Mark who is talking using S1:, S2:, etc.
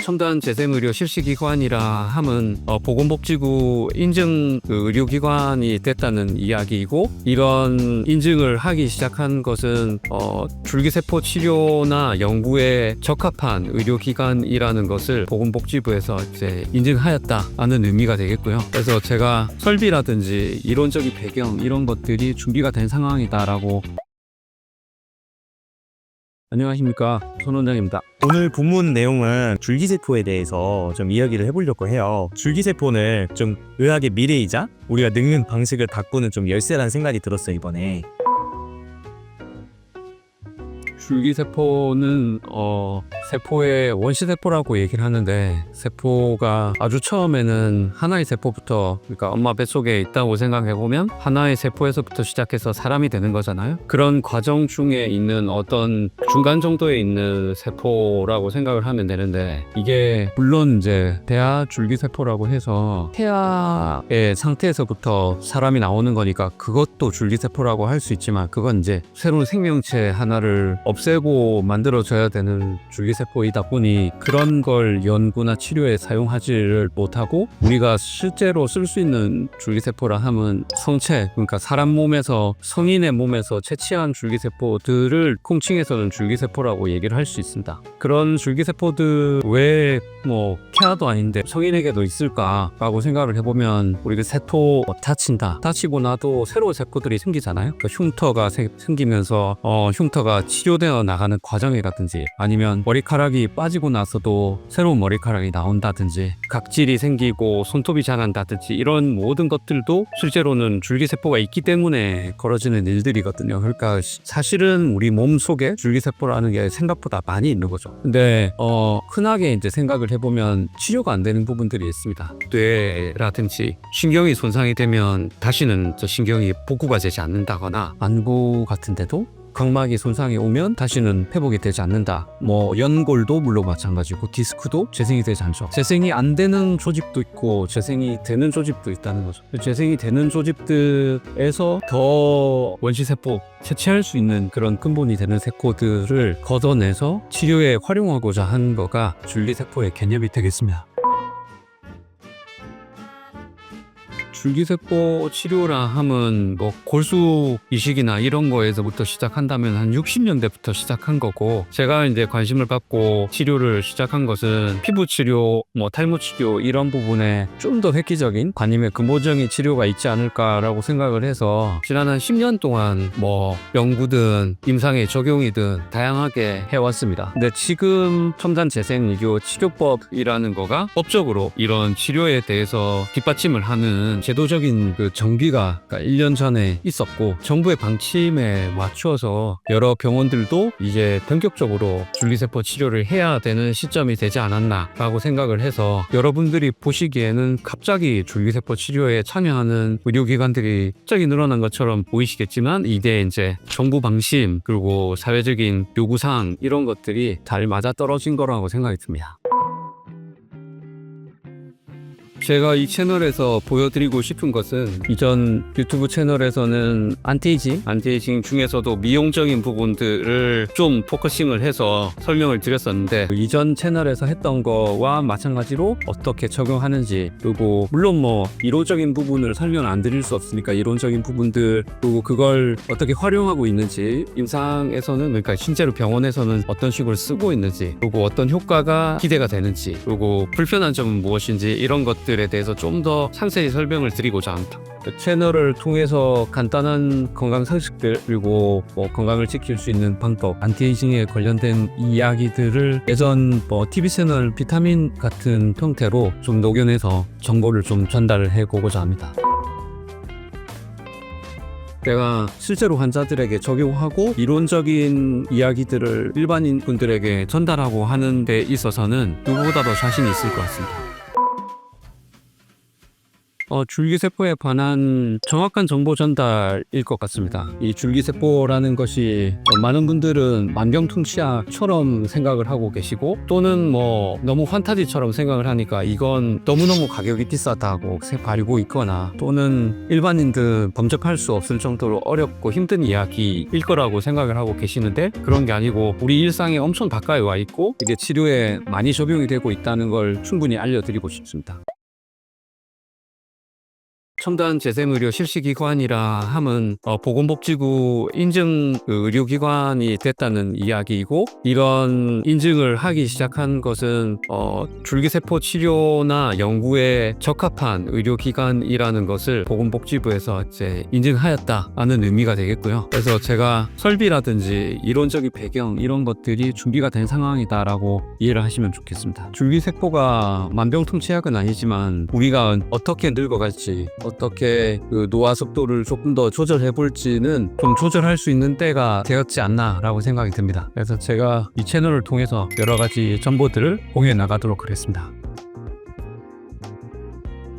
S1: 첨단 재생의료 실시기관이라 함은 보건복지부 인증 의료기관이 됐다는 이야기이고, 이런 인증을 하기 시작한 것은 줄기세포 치료나 연구에 적합한 의료기관이라는 것을 보건복지부에서 이제 인증하였다는 의미가 되겠고요. 그래서 제가 설비라든지 이론적인 배경 이런 것들이 준비가 된 상황이다라고. 안녕하십니까, 손 원장입니다.
S2: 오늘 본문 내용은 줄기세포에 대해서 좀 이야기를 해보려고 해요. 줄기세포는 좀 의학의 미래이자 우리가 늙는 방식을 바꾸는 좀 열쇠라는 생각이 들었어요, 이번에.
S1: 줄기세포는 세포의 원시세포라고 얘기를 하는데, 세포가 아주 처음에는 하나의 세포부터, 그러니까 엄마 뱃속에 있다고 생각해보면 하나의 세포에서부터 시작해서 사람이 되는 거잖아요. 그런 과정 중에 있는 어떤 중간 정도에 있는 세포라고 생각을 하면 되는데, 이게 물론 이제 대하 줄기세포라고 해서 태아의 상태에서부터 사람이 나오는 거니까 그것도 줄기세포라고 할 수 있지만, 그건 이제 새로운 생명체 하나를 없애고 만들어져야 되는 줄기세포이다 보니 그런 걸 연구나 치료에 사용하지를 못하고, 우리가 실제로 쓸 수 있는 줄기세포라 함은 성체, 그러니까 사람 몸에서, 성인의 몸에서 채취한 줄기세포들을 통칭해서는 줄기세포라고 얘기를 할 수 있습니다. 그런 줄기세포들 왜 태아도 아닌데 성인에게도 있을까라고 생각을 해보면, 우리가 세포 다치고 나도 새로운 세포들이 생기잖아요. 그러니까 흉터가 생기면서 흉터가 치료되어 나가는 과정이라든지, 아니면 머리카락이 빠지고 나서도 새로운 머리카락이 나온다든지, 각질이 생기고 손톱이 자란다든지, 이런 모든 것들도 실제로는 줄기세포가 있기 때문에 벌어지는 일들이거든요. 그러니까 사실은 우리 몸 속에 줄기세포라는 게 생각보다 많이 있는 거죠. 근데 흔하게 이제 생각을 해보면 치료가 안 되는 부분들이 있습니다. 뇌라든지 신경이 손상이 되면 다시는 저 신경이 복구가 되지 않는다거나, 안구 같은데도 각막이 손상이 오면 다시는 회복이 되지 않는다. 연골도 물론 마찬가지고 디스크도 재생이 되지 않죠. 재생이 안 되는 조직도 있고 재생이 되는 조직도 있다는 거죠. 재생이 되는 조직들에서 더 원시세포 채취할 수 있는 그런 근본이 되는 세포들을 걷어내서 치료에 활용하고자 한 거가 줄기세포의 개념이 되겠습니다. 줄기세포 치료라 함은 골수 이식이나 이런 거에서부터 시작한다면 한 60년대부터 시작한 거고, 제가 이제 관심을 받고 치료를 시작한 것은 피부 치료, 탈모 치료 이런 부분에 좀 더 획기적인, 아니면 근본적인 치료가 있지 않을까라고 생각을 해서 지난 한 10년 동안 연구든 임상의 적용이든 다양하게 해왔습니다. 근데 지금 첨단 재생의료 치료법이라는 거가 법적으로 이런 치료에 대해서 뒷받침을 하는 제도적인 그 정비가 1년 전에 있었고, 정부의 방침에 맞추어서 여러 병원들도 이제 본격적으로 줄기세포 치료를 해야 되는 시점이 되지 않았나라고 생각을 해서, 여러분들이 보시기에는 갑자기 줄기세포 치료에 참여하는 의료기관들이 갑자기 늘어난 것처럼 보이시겠지만, 이게 이제 정부 방침 그리고 사회적인 요구사항 이런 것들이 잘 맞아떨어진 거라고 생각이 듭니다. 제가 이 채널에서 보여드리고 싶은 것은, 이전 유튜브 채널에서는 안티에이징 중에서도 미용적인 부분들을 좀 포커싱을 해서 설명을 드렸었는데, 이전 채널에서 했던 거와 마찬가지로 어떻게 적용하는지, 그리고 물론 이론적인 부분을 설명 안 드릴 수 없으니까 이론적인 부분들, 그리고 그걸 어떻게 활용하고 있는지, 임상에서는, 그러니까 실제로 병원에서는 어떤 식으로 쓰고 있는지, 그리고 어떤 효과가 기대가 되는지, 그리고 불편한 점은 무엇인지, 이런 것들에 대해서 좀 더 상세히 설명을 드리고자 합니다. 채널을 통해서 간단한 건강 상식들, 그리고 건강을 지킬 수 있는 방법, 안티에이징에 관련된 이야기들을 예전 TV 채널 비타민 같은 형태로 좀 녹여내서 정보를 좀 전달을 해보고자 합니다. 내가 실제로 환자들에게 적용하고 이론적인 이야기들을 일반인 분들에게 전달하고 하는 데 있어서는 누구보다도 자신이 있을 것 같습니다. 줄기세포에 관한 정확한 정보 전달일 것 같습니다. 이 줄기세포라는 것이 많은 분들은 만병통치약처럼 생각을 하고 계시고 또는 뭐 너무 환타지처럼 생각을 하니까 이건 너무너무 가격이 비싸다고 바리고 있거나 또는 일반인들 범접할 수 없을 정도로 어렵고 힘든 이야기일 거라고 생각을 하고 계시는데 그런 게 아니고 우리 일상에 엄청 가까이 와 있고 이게 치료에 많이 적용이 되고 있다는 걸 충분히 알려드리고 싶습니다. 첨단 재생의료 실시기관이라 함은 보건복지부 인증 의료기관이 됐다는 이야기이고 이런 인증을 하기 시작한 것은 줄기세포 치료나 연구에 적합한 의료기관이라는 것을 보건복지부에서 이제 인증하였다는 의미가 되겠고요. 그래서 제가 설비라든지 이론적인 배경 이런 것들이 준비가 된 상황이다라고 이해를 하시면 좋겠습니다. 줄기세포가 만병통치약은 아니지만 우리가 어떻게 늙어갈지 어떻게 그 노화 속도를 조금 더 조절해 볼지는 좀 조절할 수 있는 때가 되었지 않나 라고 생각이 듭니다. 그래서 제가 이 채널을 통해서 여러 가지 정보들을 공유해 나가도록 하겠습니다.